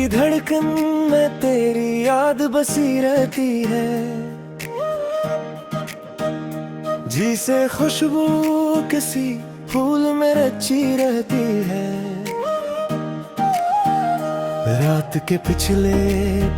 धड़कन में तेरी याद बसी रहती है, जिसे खुशबू किसी फूल में रची रहती है। रात के पिछले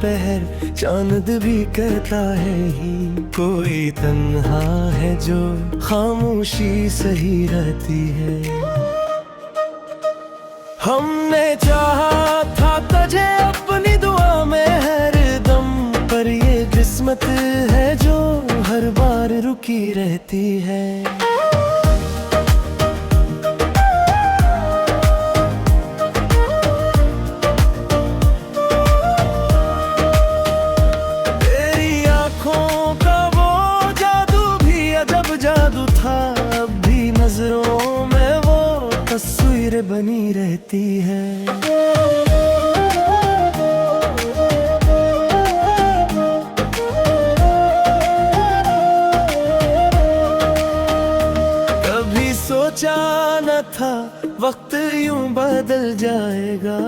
पहर चांद भी कहता है ही, कोई तन्हा है जो खामोशी सही रहती है। हमने चाहा था तुझे अपनी दुआ में हर दम, पर ये किस्मत है जो हर बार रुकी रहती है। तेरी आंखों का वो जादू भी अजब जादू था, अब भी नजरों में वो तस्वीर बनी रहती है। कभी सोचा न था वक्त यूं बदल जाएगा,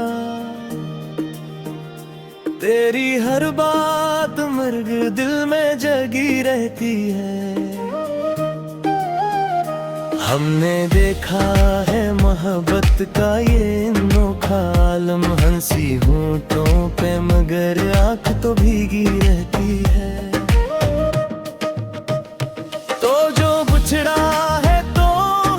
तेरी हर बात मर्ग दिल में जगी रहती है। हमने देखा है मोहब्बत का ये अनोखा आलम, हंसी होठों पे मगर आँख तो भीगी रहती है। तो जो बिछड़ा है तो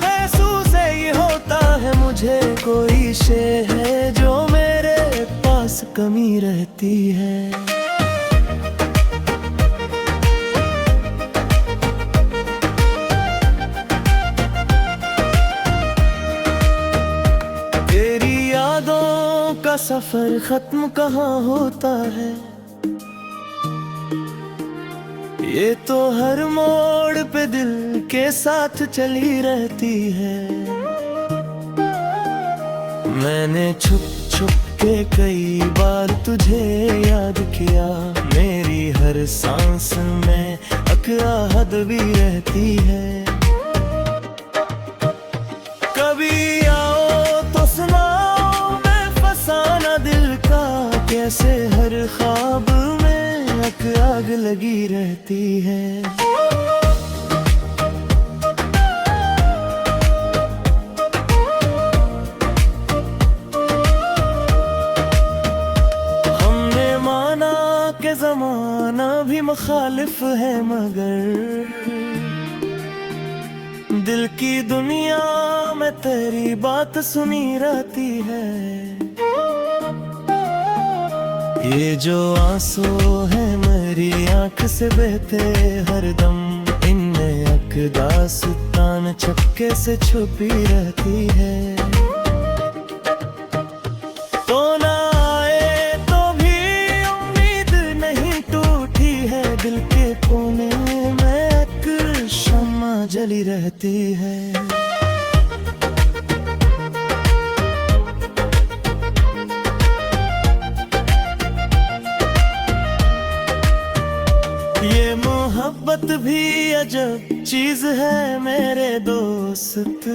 है सू से ये होता है, मुझे कोई शे है जो मेरे पास कमी रहती है। का सफर खत्म कहाँ होता है, ये तो हर मोड़ पे दिल के साथ चली रहती है। मैंने छुप छुप के कई बार तुझे याद किया, मेरी हर सांस में अकराहट भी रहती है। कभी आओ तो सुनाओ मैं फसाना दिल का, कैसे हर ख्वाब में आग लगी रहती है। हमने माना कि जमाना भी मुखालिफ है, मगर दिल की दुनिया में तेरी बात सुनी रहती है। ये जो आंसू है मेरी आंख से बहते हरदम, इनमें अकदास्तान चक्के से छुपी रहती है। तो ना आए तो भी उम्मीद नहीं टूटी है, दिल के कोने में एक शम्मा जली रहती है। ये मोहब्बत भी अजब चीज है मेरे दोस्त,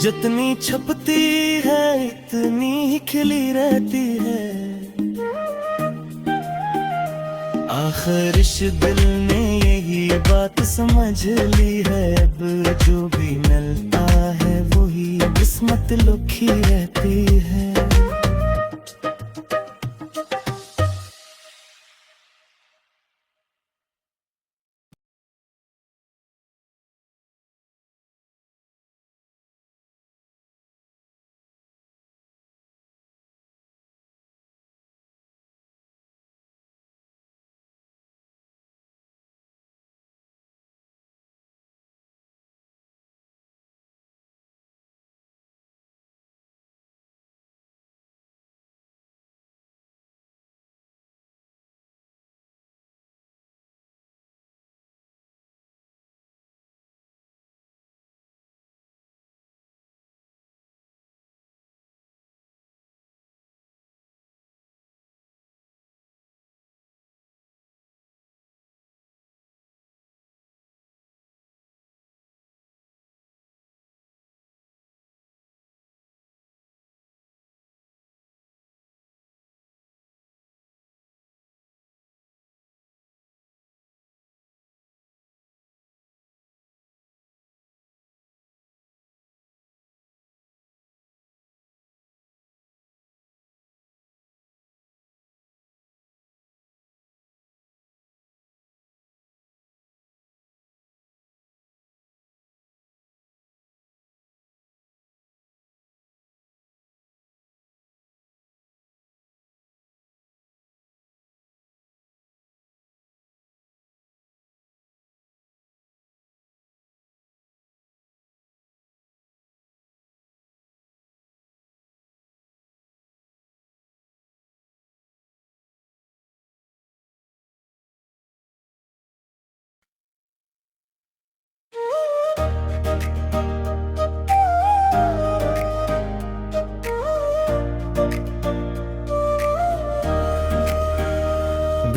जितनी छपती है इतनी ही खिली रहती है। आखिर इस दिल ने यही बात समझ ली है, अब जो भी मिलता है वही किस्मत लुकी रहती है।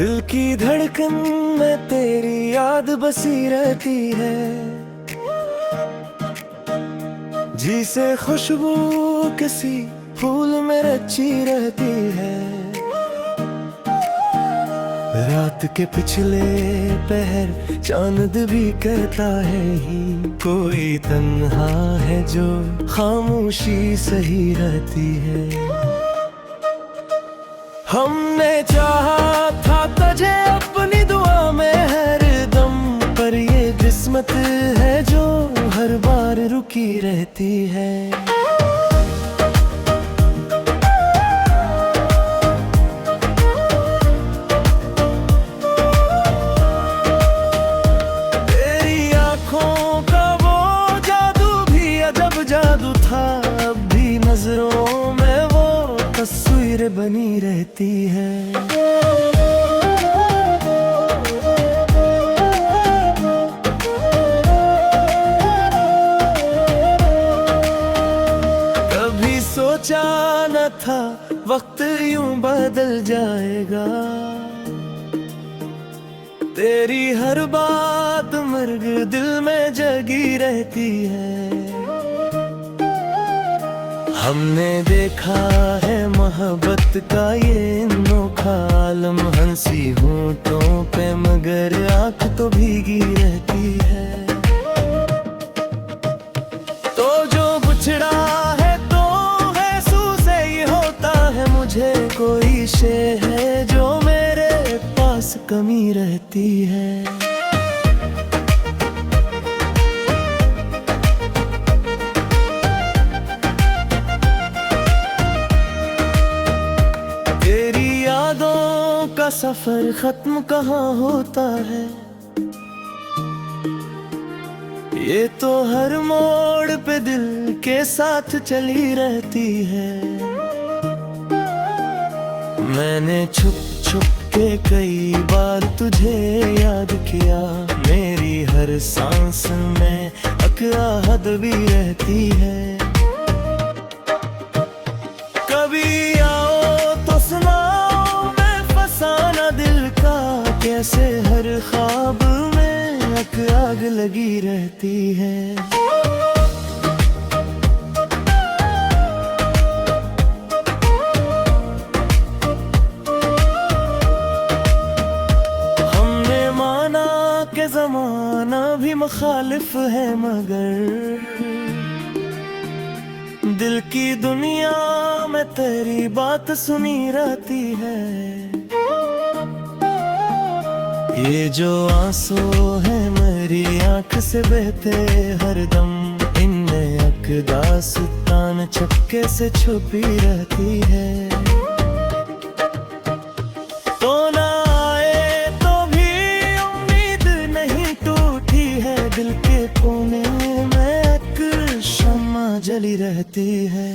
दिल की धड़कन में तेरी याद बसी रहती है, जिसे खुशबू किसी फूल में रची रहती है। रात के पिछले पहर चांद भी कहता है ही, कोई तन्हा है जो खामोशी सही रहती है। हमने चाहा था तुझे अपनी दुआ में हर दम, पर ये किस्मत है जो हर बार रुकी रहती है। तेरी आंखों का वो जादू भी अजब जादू था, अब भी नजरों में वो तस्वीर बनी रहती है। कभी सोचा न था वक्त यूं बदल जाएगा, तेरी हर बात मर्ग दिल में जगी रहती है। हमने देखा है मोहब्बत का ये अनोखा आलम, हंसी होठों पे मगर आँख तो भीगी रहती है। तो जो बिछड़ा है तो आंसू से ही होता है, मुझे कोई शे है जो मेरे पास कमी रहती है। का सफर खत्म कहाँ होता है, ये तो हर मोड़ पे दिल के साथ चली रहती है। मैंने छुप छुप के कई बार तुझे याद किया, मेरी हर सांस में अकराहट भी रहती है। कभी आओ तो सुनाओ मैं फसाना दिल का, कैसे हर ख्वाब में आग लगी रहती है। हमने माना कि जमाना भी मुखालिफ है, मगर दिल की दुनिया में तेरी बात सुनी रहती है। ये जो आंसू है मेरी आंख से बहते हरदम, इनमें अकदास तान चपके से छुपी रहती है। तो ना आए तो भी उम्मीद नहीं टूटी है, दिल के कोने में एक शम्मा जली रहती है।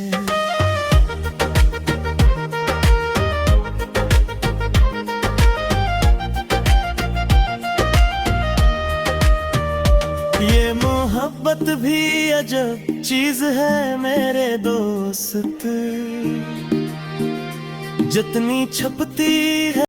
ये मोहब्बत भी अजब चीज है मेरे दोस्त, जितनी छपती है